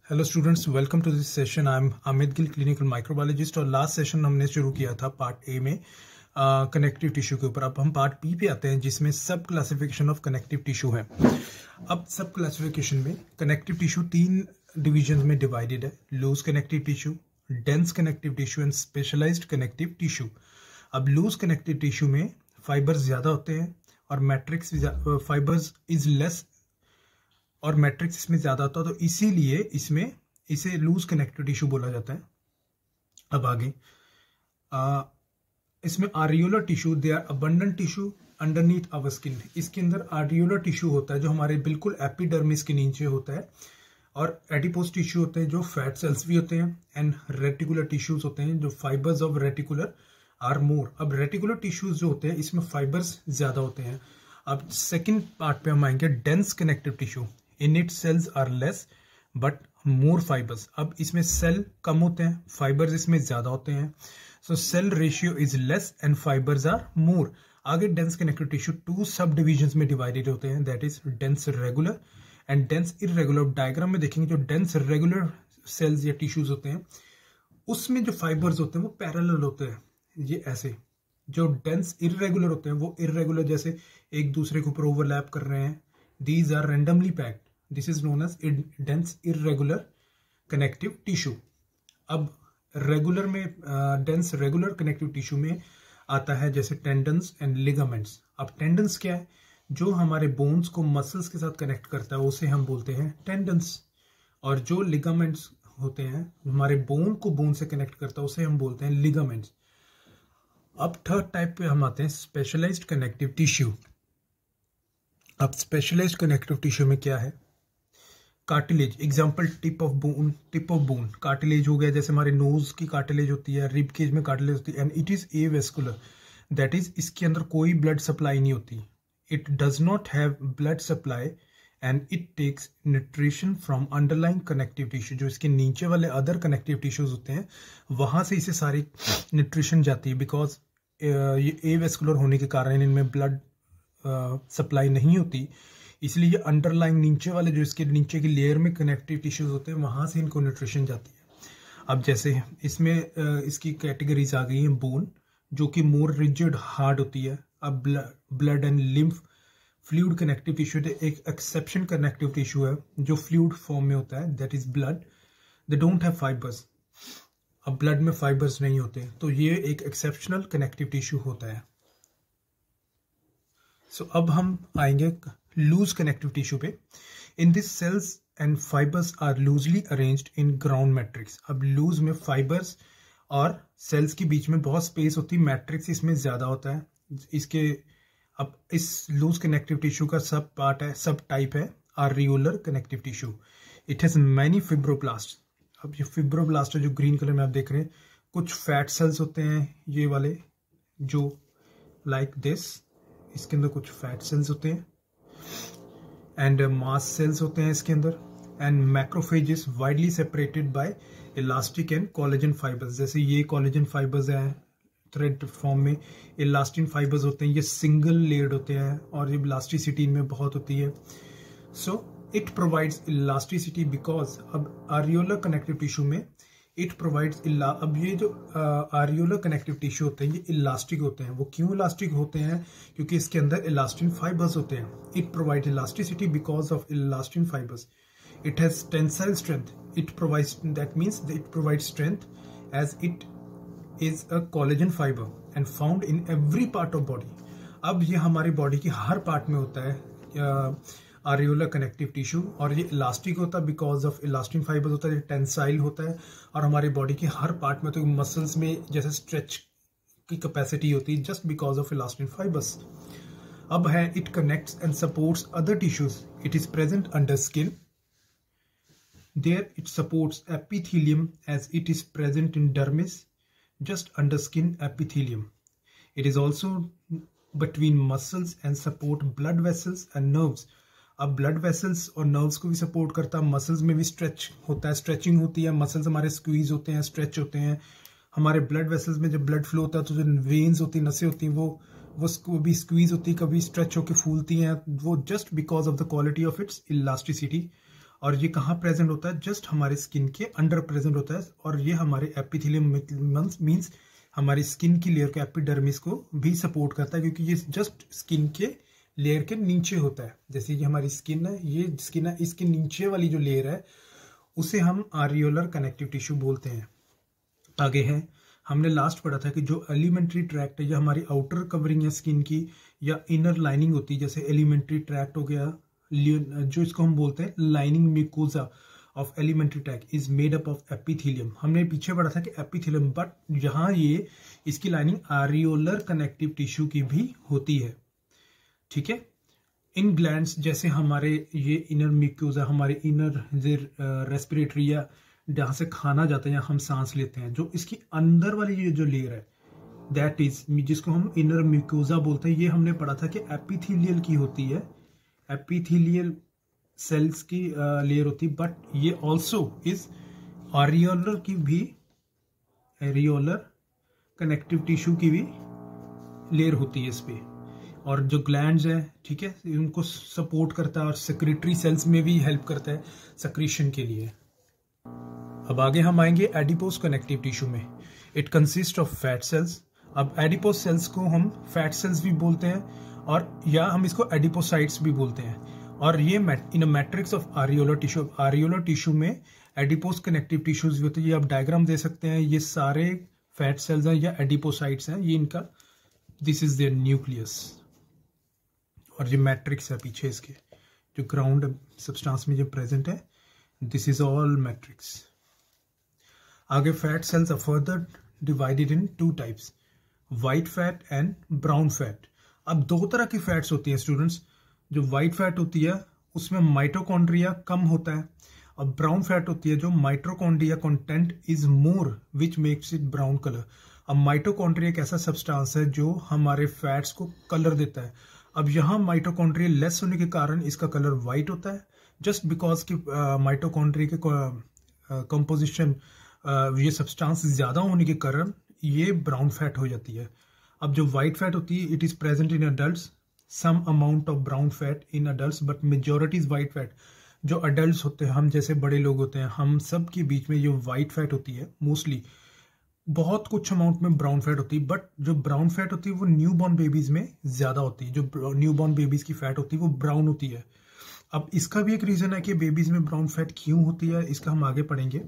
Hello students, welcome to this session. I am Amit Gill, clinical microbiologist. और last session हमने शुरू किया था पार्ट ए में कनेक्टिव टिश्यू के ऊपर। अब हम पार्ट बी पे आते हैं जिसमें सब क्लासिफिकेशन ऑफ कनेक्टिव टिश्यू है। अब सब क्लासिफिकेशन में कनेक्टिव टिश्यू 3 डिवीजन में डिवाइडेड है: loose connective tissue, dense connective tissue and specialised connective tissue. अब लूज कनेक्टिव टिश्यू में फाइबर्स ज्यादा होते हैं और मैट्रिक्स फाइबर्स इज लेस और मैट्रिक्स इसमें ज्यादा होता है, तो इसीलिए इसमें इसे लूज कनेक्टिव टिश्यू बोला जाता है। अब आगे इसमें areolar tissue, they are abundant tissue underneath our skin. इसके अंदर आरियोलर टिश्यू होता है जो हमारे बिल्कुल एपिडर्मिस के नीचे होता है, और एडिपोज टिश्यू होते हैं जो फैट सेल्स भी होते हैं, एंड रेटिकुलर टिश्यूज होते हैं जो fibres of reticular are more. अब रेटिकुलर टिश्यूज जो होते हैं इसमें फाइबर्स ज्यादा होते हैं। अब सेकेंड पार्ट पे हम आएंगे dense connective tissue. In it cells are less but more fibres. अब इसमें सेल कम होते हैं, फाइबर्स इसमें ज्यादा होते हैं। So cell ratio is less and fibres are more. आगे डेंस कनेक्टिव टिश्यू 2 सब डिविजन्स में डिवाइडेड होते हैं, that is dense regular and dense irregular. Diagram में देखेंगे जो डेंस रेगुलर सेल्स या टिश्यूज होते हैं उसमें जो फाइबर्स होते हैं वो पैरेलल होते हैं, ये ऐसे। जो डेंस इरेगुलर होते हैं वो इरेगुलर, जैसे एक दूसरे के ऊपर ओवरलैप कर रहे हैं। These are randomly packed. This is known as dense irregular connective tissue. अब रेगुलर में डेंस रेगुलर कनेक्टिव टिश्यू में आता है जैसे टेंडन्स एंड लिगामेंट्स। अब टेंडन्स क्या है? जो हमारे बोन्स को मसल्स के साथ कनेक्ट करता है उसे हम बोलते हैं टेंडन्स, और जो लिगामेंट्स होते हैं हमारे बोन को बोन से कनेक्ट करता है उसे हम बोलते हैं लिगामेंट्स। अब थर्ड टाइप पे हम आते हैं स्पेशलाइज्ड कनेक्टिव टिश्यू। अब स्पेशलाइज्ड कनेक्टिव टिश्यू में क्या है? Cartilage, example tip of bone. Tip of bone cartilage हो गया, जैसे हमारे नोज की कार्टिलेज होती है, रिब केज में कार्टिलेज होती है, and it is avascular, that is इसके अंदर कोई ब्लड सप्लाई नहीं होती। It does not have blood supply and it takes nutrition from underlying connective tissue. जो इसके नीचे वाले अदर कनेक्टिव टिश्यूज होते हैं वहां से इसे सारी न्यूट्रिशन जाती है, बिकॉज ये एवेस्कुलर होने के कारण इनमें ब्लड सप्लाई नहीं होती, इसलिए ये अंडरलाइंग नीचे वाले जो इसके नीचे की लेयर में कनेक्टिव टिश्यूज होते हैं वहां से इनको न्यूट्रिशन जाती है। अब जैसे इसमें इसकी कैटेगरीज आ गई हैं। बोन जो कि मोर रिजिड हार्ड होती है। अब blood and lymph fluid connective tissue, एक एक्सेप्शन कनेक्टिव टिश्यू है जो फ्लूइड फॉर्म में होता है, that is blood. They don't have fibres. अब ब्लड में फाइबर्स नहीं होते, तो ये एक एक्सेप्शनल कनेक्टिव टिश्यू होता है। सो अब हम आएंगे लूज कनेक्टिव टिश्यू पे। In this cells and fibres are loosely arranged in ground matrix. अब लूज में फाइबर्स और सेल्स के बीच में बहुत स्पेस होती है, मैट्रिक्स इसमें ज्यादा होता है। इसके अब इस लूज कनेक्टिव टिश्यू का सब पार्ट है, सब टाइप है areolar connective tissue. It has many fibroblast. अब ये फिब्रोब्लास्ट है जो ग्रीन कलर में आप देख रहे हैं, कुछ फैट सेल्स होते हैं ये वाले जो लाइक दिस, इसके अंदर कुछ फैट सेल्स होते हैं एंड मास सेल्स होते हैं इसके अंदर, and macrophages widely separated by elastic and collagen fibres. जैसे ये कोलेजन फाइबर्स हैं थ्रेड फॉर्म में, इलास्टिन फाइबर्स होते हैं, ये सिंगल लेयर्ड होते हैं और ये इलास्टिसिटी इनमें बहुत होती है। So it provides elasticity because अब आरियोलर कनेक्टिव टिश्यू में इट प्रोवाइड्स अब ये जो आरियोलर कनेक्टिव टिश्यू होते हैं ये इलास्टिक होते हैं। वो क्यों इलास्टिक होते हैं? क्योंकि इसके अंदर इलास्टिन फाइबर्स होते हैं। It provide elasticity because of elastin fibres. It has tensile strength. It provides, that means it provide strength as it is a collagen fibre and found in every part of body. अब ये हमारी body की हर part में होता है areolar connective tissue, और ये elastic होता है बिकॉज ऑफ इलास्टिन फाइबर्स होता है, ये टेंसाइल होता है, और हमारी बॉडी के हर पार्ट में, तो मसल्स में जैसे स्ट्रेच की कैपेसिटी होती है just because of elastin fibres. अब है it connects and supports other tissues. It is present under skin, there it supports epithelium as it is present in dermis just under skin epithelium. It is also between muscles and support blood vessels and nerves. अब blood vessels और nerves को भी support करता है, muscles में भी stretch होता है, स्ट्रेचिंग होती है, मसल्स हमारे स्क्वीज होते हैं, स्ट्रेच होते हैं। हमारे ब्लड वेसल्स में जब ब्लड फ्लो होता है तो जो वेन्स होती है, नसें होती हैं, वो भी स्क्वीज होती है, कभी स्ट्रेच होकर फूलती हैं, वो just because of the quality of its elasticity. और ये कहाँ प्रेजेंट होता है, जस्ट हमारे स्किन के अंडर प्रेजेंट होता है, और ये हमारे एपिथेलियम मींस हमारी स्किन की लेयर के एपिडर्मिस को भी सपोर्ट करता है, क्योंकि ये जस्ट स्किन के लेयर के नीचे होता है। जैसे ये हमारी स्किन है, ये स्किन है, इसके नीचे वाली जो लेयर है उसे हम आरियोलर कनेक्टिव टिश्यू बोलते हैं। आगे है, हमने लास्ट पढ़ा था कि जो एलिमेंट्री ट्रैक्ट है या हमारी आउटर कवरिंग है स्किन की या इनर लाइनिंग होती है, जैसे एलिमेंट्री ट्रैक्ट हो गया, जो इसको हम बोलते हैं lining mucosa of alimentary tract is made up of epithelium. हमने पीछे पढ़ा था कि एपिथेलियम, बट यहाँ ये इसकी लाइनिंग आरियोलर कनेक्टिव टिश्यू की भी होती है। ठीक है, इन ग्लैंड्स जैसे हमारे ये इनर म्यूकोजा, हमारे इनर रेस्पिरेटरी या जहाँ से खाना जाता है या हम सांस लेते हैं, जो इसकी अंदर वाली ये जो लेयर है दैट इज, जिसको हम इनर म्यूकोजा बोलते हैं, ये हमने पढ़ा था कि एपिथेलियल की होती है, एपिथेलियल सेल्स की लेयर होती, बट ये ऑल्सो इज आरियोलर की भी, एरियोलर कनेक्टिव टिश्यू की भी लेयर होती है इस पे। और जो ग्लैंड्स है, ठीक है, उनको सपोर्ट करता है और सेक्रेटरी सेल्स में भी हेल्प करता है सेक्रीशन के लिए। अब आगे हम आएंगे एडिपोज कनेक्टिव टिश्यू में। It consist of fat cells. अब एडिपोज सेल्स को हम फैट सेल्स भी बोलते हैं, और या हम इसको एडिपोसाइट्स भी बोलते हैं, और ये in a matrix of areolar tissue. Areolar tissue में एडिपोज कनेक्टिव टिश्यूज भी होते हैं। ये आप डायग्राम दे सकते हैं, ये सारे फैट सेल्स हैं या एडिपोसाइट्स हैं, ये इनका, दिस इज देयर न्यूक्लियस, और ये मैट्रिक्स है पीछे इसके, जो ग्राउंड सब्सटेंस में जो प्रेजेंट है, दिस इज ऑल मैट्रिक्स। आगे fat cells are further divided in two types, white fat and brown fat. अब दो तरह की फैट्स होती हैं स्टूडेंट्स। जो व्हाइट फैट होती है उसमें माइटोकॉन्ड्रिया कम होता है, और ब्राउन फैट होती है जो mitochondria content is more which makes it brown colour. अब माइटोकॉन्ड्रिया एक ऐसा सब्सटेंस है जो हमारे फैट्स को कलर देता है। अब यहाँ माइटोकॉन्ड्रिया लेस होने के कारण इसका कलर व्हाइट होता है, जस्ट बिकॉज कि माइटोकॉन्ड्रिया के कंपोजिशन ये सब्सटेंस ज्यादा होने के कारण ये ब्राउन फैट हो जाती है। अब जो व्हाइट फैट होती है, it is present in adults, some amount of brown fat in adults, but majority is white fat. जो अडल्ट्स होते हैं, हम जैसे बड़े लोग होते हैं, हम सब के बीच में जो व्हाइट फैट होती है मोस्टली, बहुत कुछ अमाउंट में ब्राउन फैट होती है, बट जो ब्राउन फैट होती है वो न्यू बॉर्न बेबीज में ज्यादा होती है। जो न्यू बॉर्न बेबीज की फैट होती है वो ब्राउन होती है। अब इसका भी एक रीजन है कि बेबीज में ब्राउन फैट क्यों होती है, इसका हम आगे पढ़ेंगे।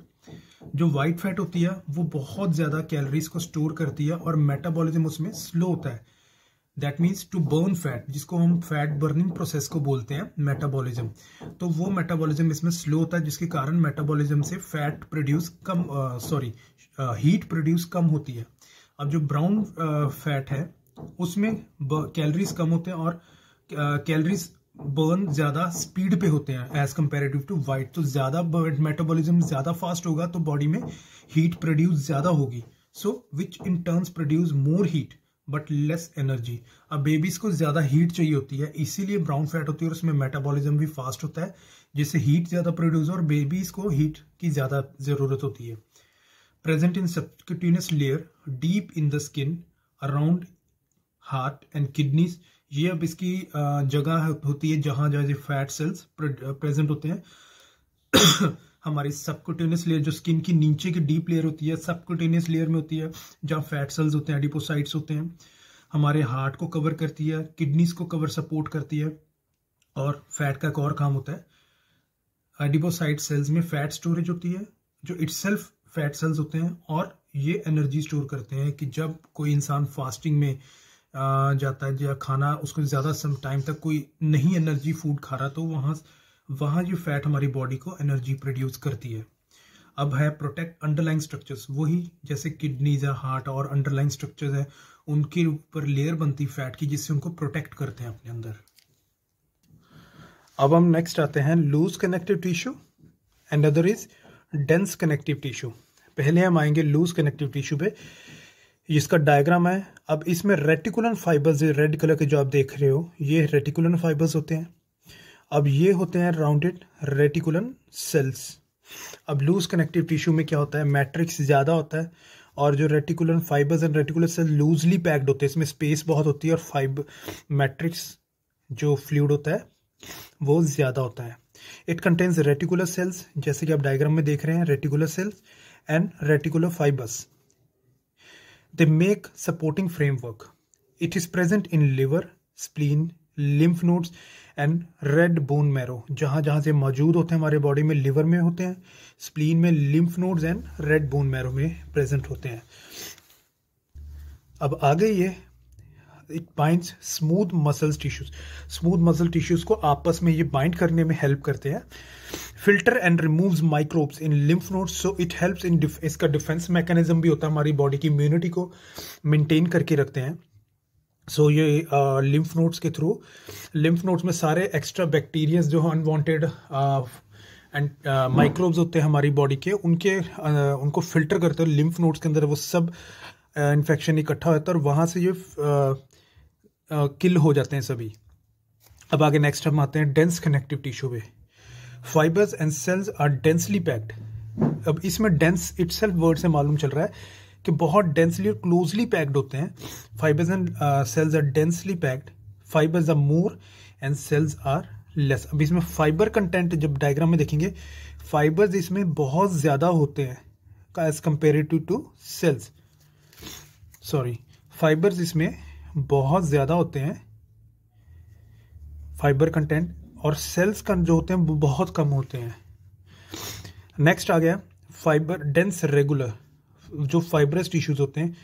जो व्हाइट फैट होती है वो बहुत ज्यादा कैलोरीज को स्टोर करती है और मेटाबॉलिज्म उसमें स्लो होता है। That means to burn fat, जिसको हम फैट बर्निंग प्रोसेस को बोलते हैं मेटाबॉलिज्म, तो वो मेटाबॉलिज्म इसमें स्लो होता है, जिसके कारण मेटाबॉलिज्म से फैट प्रोड्यूस कम, हीट प्रोड्यूस कम होती है। अब जो ब्राउन फैट है उसमें कैलोरीज कम होते हैं और कैलोरीज बर्न ज्यादा स्पीड पे होते हैं एज कंपेरेटिव टू व्हाइट। तो ज्यादा मेटाबॉलिज्म ज्यादा फास्ट होगा तो बॉडी में हीट प्रोड्यूस ज्यादा होगी, so which in turns produce more heat but less energy. अब बेबीज को ज्यादा हीट चाहिए होती है, इसीलिए ब्राउन फैट होती है और उसमें मेटाबॉलिज्म भी फास्ट होता है, जिससे हीट ज्यादा प्रोड्यूस और बेबीज को हीट की ज्यादा जरूरत होती है। Present in subcutaneous layer deep in the skin around heart and kidneys. ये अब इसकी जगह होती है जहां जहां फैट सेल्स प्रेजेंट होते हैं। हमारी सबक्यूटेनियस लेयर जो स्किन की नीचे की डीप लेयर होती है, सबक्यूटेनियस लेयर में होती है जहां फैट सेल्स होते हैं, एडिपोसाइट्स होते हैं। हमारे हार्ट को कवर करती है, किडनीज को कवर सपोर्ट करती है, और फैट का एक और काम होता है एडिपोसाइट सेल्स में फैट स्टोरेज होती है जो इटसेल्फ फैट सेल्स होते हैं, और ये एनर्जी स्टोर करते हैं कि जब कोई इंसान फास्टिंग में जाता है या खाना उसको ज्यादा सम टाइम तक कोई नहीं एनर्जी फूड खा रहा, तो वहां जो फैट हमारी बॉडी को एनर्जी प्रोड्यूस करती है। अब है प्रोटेक्ट अंडरलाइन स्ट्रक्चर्स, वही जैसे किडनीज है, हार्ट और अंडरलाइन स्ट्रक्चर्स है, उनके ऊपर लेयर बनती फैट की जिससे उनको प्रोटेक्ट करते हैं अपने अंदर। अब हम नेक्स्ट आते हैं loose connective tissue and other is dense connective tissue. पहले हम आएंगे लूज कनेक्टिव टिश्यू पे, इसका डायग्राम है। अब इसमें रेटिकुलर फाइबर्स, रेड कलर के जो आप देख रहे हो, ये रेटिकुलर फाइबर्स होते हैं। अब ये होते हैं राउंडेड रेटिकुलर सेल्स। अब लूज कनेक्टिव टिश्यू में क्या होता है, मैट्रिक्स ज्यादा होता है और जो reticular fibres and reticular cell loosely packed होते हैं, इसमें स्पेस बहुत होती है और मैट्रिक्स जो फ्लूइड होता है वो ज्यादा होता है। इट कंटेन्स रेटिकुलर सेल्स, जैसे कि आप डायग्राम में देख रहे हैं, reticular cells and reticular fibres. They make supporting framework. It is present in liver, spleen, lymph nodes and red bone marrow. जहां जहां से मौजूद होते हैं हमारे बॉडी में, लिवर में होते हैं, स्प्लीन में, lymph nodes and red bone marrow में प्रेजेंट होते हैं. अब आगे ये it binds smooth muscles tissues. Smooth muscle tissues को आपस में ये बाइंड करने में हेल्प करते हैं. Filter and removes microbes in lymph nodes, so it helps in इसका डिफेंस मैकेनिज्म भी होता है, हमारी बॉडी की इम्यूनिटी को मेंटेन करके रखते हैं. सो ये लिम्फ नोड्स के थ्रू, लिम्फ नोड्स में सारे एक्स्ट्रा बैक्टीरिया जो अनवांटेड एंड माइक्रोब्स होते हैं हमारी बॉडी के, उनको फिल्टर करते हैं. लिम्फ नोड्स के अंदर वो सब इन्फेक्शन इकट्ठा होता है और वहां से ये किल हो जाते हैं सभी. अब आगे नेक्स्ट हम आते हैं डेंस कनेक्टिव टिश्यू पे. Fibres and cells are densely packed. अब इसमें डेंस इटसेल्फ वर्ड से मालूम चल रहा है कि बहुत डेंसली और क्लोजली पैक्ड होते हैं. Fibres and cells are densely packed. Fibres are more and cells are less. अब इसमें फाइबर कंटेंट जब डायग्राम में देखेंगे, फाइबर्स इसमें बहुत ज्यादा होते हैं as comparative to cells. Fibres इसमें बहुत ज्यादा होते हैं फाइबर कंटेंट, और सेल्स का जो होते हैं वो बहुत कम होते हैं. नेक्स्ट आ गया फाइबर डेंस रेगुलर. जो फाइबरस टिश्यूज होते हैं,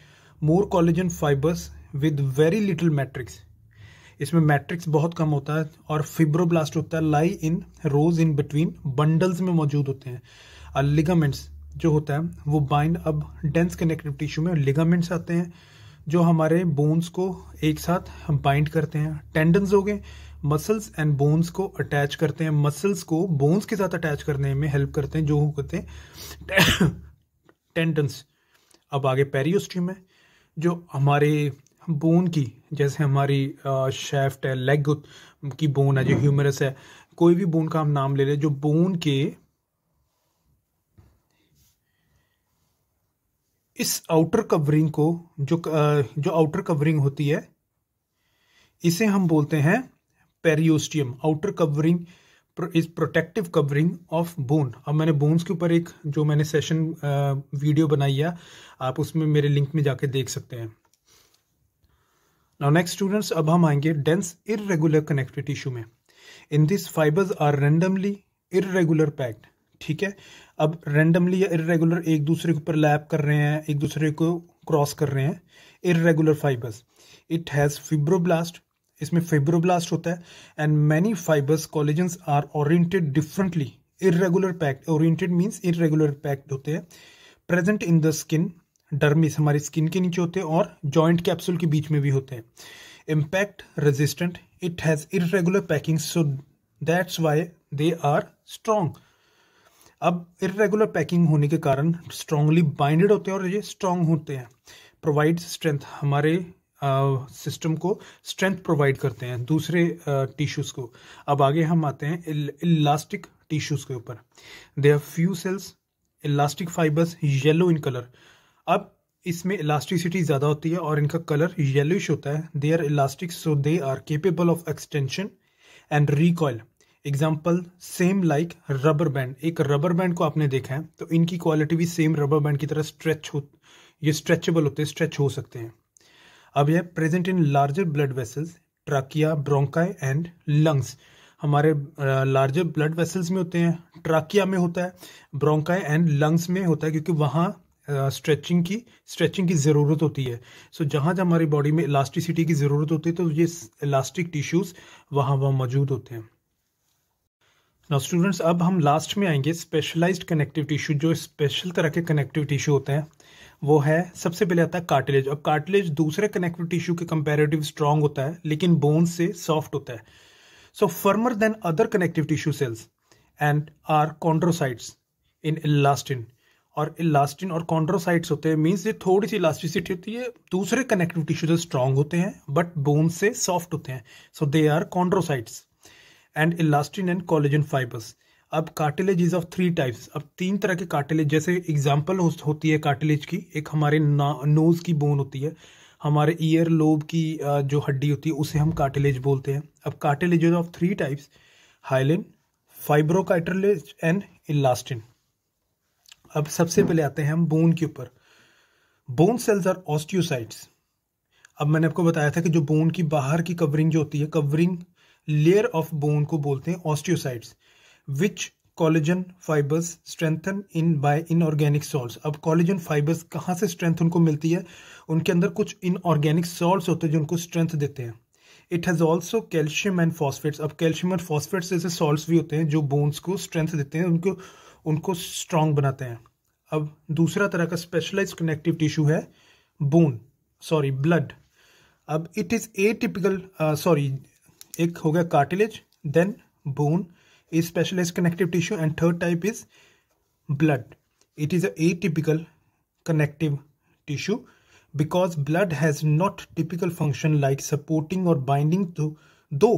more collagen fibres with very little matrix. इसमें मैट्रिक्स बहुत कम होता है और फिब्रोब्लास्ट होता है, लाई इन रोज इन बिटवीन, बंडल्स में मौजूद होते हैं. और लिगामेंट्स जो होता है वो बाइंड. अब डेंस कनेक्टिव टिश्यू में लिगामेंट्स आते हैं जो हमारे बोन्स को एक साथ बाइंड करते हैं. टेंडन्स हो गए, मसल्स एंड बोन्स को अटैच करते हैं. मसल्स को बोन्स के साथ अटैच करने में हेल्प करते हैं, जो होते हैं टेंडन्स. अब आगे पेरियोस्टियम है, जो हमारे बोन की, जैसे हमारी शैफ्ट है, लेग की बोन है, जो ह्यूमरस है, कोई भी बोन का हम नाम ले लें, जो बोन के इस आउटर कवरिंग को, जो आउटर कवरिंग होती है, इसे हम बोलते हैं periosteum. Outer covering is protective covering of bone. अब मैंने बोन्स के ऊपर एक जो मैंने सेशन वीडियो बनाई है, आप उसमें मेरे लिंक में जाके देख सकते हैं. नाउ नेक्स्ट स्टूडेंट्स, अब हम आएंगे डेंस इररेगुलर कनेक्टिव टिश्यू में. In this fibres are randomly irregular packed. ठीक है, अब रैंडमली या इररेगुलर एक दूसरे के ऊपर लैप कर रहे हैं, एक दूसरे को क्रॉस कर रहे हैं. Irregular fibres. It has fibroblast. इसमें फिब्रोब्लास्ट होता है. And many fibres collagens are oriented differently. Irregular packed, oriented means irregular packed होते हैं. Present in the skin, dermis हमारी स्किन के नीचे होते हैं और जॉइंट कैप्सूल के बीच में भी होते हैं. Impact resistant. It has irregular packing, so that's why they are strong. अब इररेगुलर पैकिंग होने के कारण स्ट्रांगली बाइंडेड होते हैं और ये स्ट्रांग होते हैं. प्रोवाइड स्ट्रेंथ, हमारे सिस्टम को स्ट्रेंथ प्रोवाइड करते हैं दूसरे टिश्यूज को. अब आगे हम आते हैं इलास्टिक टिश्यूज के ऊपर. They have few cells, elastic fibres, yellow in colour. अब इसमें इलास्टिसिटी ज्यादा होती है और इनका कलर येलोइश होता है. They are elastic, so they are capable of extension and recoil. Example same like rubber band. एक रबर बैंड को आपने देखा है, तो इनकी क्वालिटी भी सेम रबर बैंड की तरह ये स्ट्रेचेबल होते हैं, स्ट्रेच हो सकते हैं. अब यह present in larger blood vessels, trachea, bronchi and lungs. हमारे लार्जर ब्लड वेसल्स में होते हैं, ट्राकिया में होता है, ब्रोंकाई एंड लंग्स में होता है, क्योंकि वहाँ स्ट्रेचिंग की ज़रूरत होती है. सो जहाँ जहाँ हमारी बॉडी में इलास्टिसिटी की ज़रूरत होती है, तो ये इलास्टिक टिश्यूज़ वहाँ मौजूद होते हैं. नाउ स्टूडेंट्स, अब हम लास्ट में आएंगे स्पेशलाइज्ड कनेक्टिव टिश्यू. जो स्पेशल तरह के कनेक्टिव टिश्यू होते हैं वो है, सबसे पहले आता है कार्टिलेज. अब कार्टिलेज दूसरे कनेक्टिव टिश्यू के कंपैरेटिव स्ट्रांग होता है, लेकिन बोन से सॉफ्ट होता है. So firmer than other connective tissue cells and are chondrocytes in elastin. और इलास्टिन और कॉन्ड्रोसाइट्स होते हैं, मीन्स ये थोड़ी सी इलास्टिसिटी होती है. दूसरे कनेक्टिव टिश्यू जो स्ट्रांग होते हैं बट बोन से सॉफ्ट होते हैं, so they are chondrocytes. And elastin and collagen fibres. अब कार्टिलेज इज ऑफ 3 टाइप्स. अब 3 तरह के कार्टिलेज, जैसे एग्जांपल होती है कार्टिलेज की, एक हमारे नोज की बोन होती है, हमारे ईयर लोब की जो हड्डी होती है उसे हम कार्टिलेज बोलते हैं. अब cartilage is of 3 types, hyaline, fibrocartilage and elastin. अब सबसे पहले आते हैं हम बोन के ऊपर। Bone cells are osteocytes. अब मैंने आपको बताया था कि जो बोन की बाहर की कवरिंग जो होती है, कवरिंग लेयर ऑफ बोन को बोलते हैं osteocytes, which collagen fibres strengthen in by inorganic salts. अब कोलेजन फाइबर्स कहाँ से स्ट्रेंथ उनको मिलती है? उनके अंदर कुछ इनऑर्गेनिक सॉल्ट्स होते हैं जो उनको स्ट्रेंथ देते हैं। It has also calcium and phosphates. अब कैल्शियम और फॉस्फेट्स जैसे सॉल्ट्स भी होते हैं जो बोन्स को स्ट्रेंथ देते हैं, उनको स्ट्रांग बनाते हैं। अब दूसरा तरह का स्पेशलाइज कनेक्टिव टिश्यू है ब्लड। अब इट इज एटिपिकल एक हो गया cartilage, then bone is specialized connective tissue, and third type is blood. It is a atypical connective tissue because blood has not typical function like supporting or binding to, though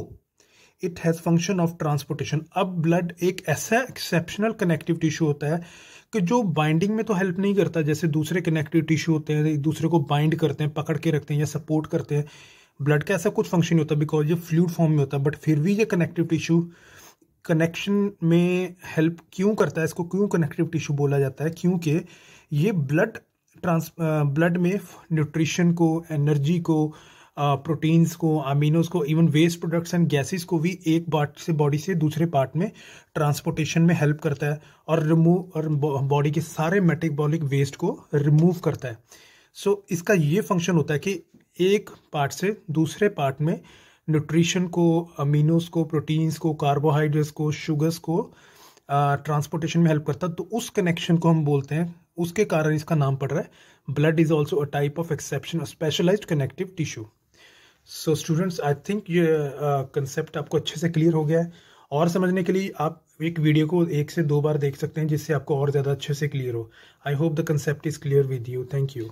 it has function of transportation. अब blood एक ऐसा exceptional connective tissue होता है कि जो binding में तो help नहीं करता जैसे दूसरे कनेक्टिव टिश्यू होते हैं, एक दूसरे को बाइंड करते हैं, पकड़ के रखते हैं या सपोर्ट करते हैं। ब्लड का ऐसा कुछ फंक्शन नहीं होता बिकॉज ये फ्लूइड फॉर्म में होता है, बट फिर भी ये कनेक्टिव टिश्यू कनेक्शन में हेल्प क्यों करता है, इसको क्यों कनेक्टिव टिश्यू बोला जाता है? क्योंकि ये ब्लड में न्यूट्रिशन को, एनर्जी को, प्रोटीन्स को, अमीनोज को, even waste products and gases को भी एक पार्ट से बॉडी से दूसरे पार्ट में ट्रांसपोर्टेशन में हेल्प करता है और बॉडी के सारे मेटाबॉलिक वेस्ट को रिमूव करता है। सो इसका ये फंक्शन होता है कि एक पार्ट से दूसरे पार्ट में न्यूट्रिशन को, अमीनोज को, प्रोटीन्स को, कार्बोहाइड्रेट्स को, शुगर्स को ट्रांसपोर्टेशन में हेल्प करता है। तो उस कनेक्शन को हम बोलते हैं, उसके कारण इसका नाम पड़ रहा है blood is also a type of exception specialised connective tissue. So students, I think ये कंसेप्ट आपको अच्छे से क्लियर हो गया है। और समझने के लिए आप एक वीडियो को 1 से 2 बार देख सकते हैं जिससे आपको और ज़्यादा अच्छे से क्लियर हो। I hope the concept is clear with you. Thank you.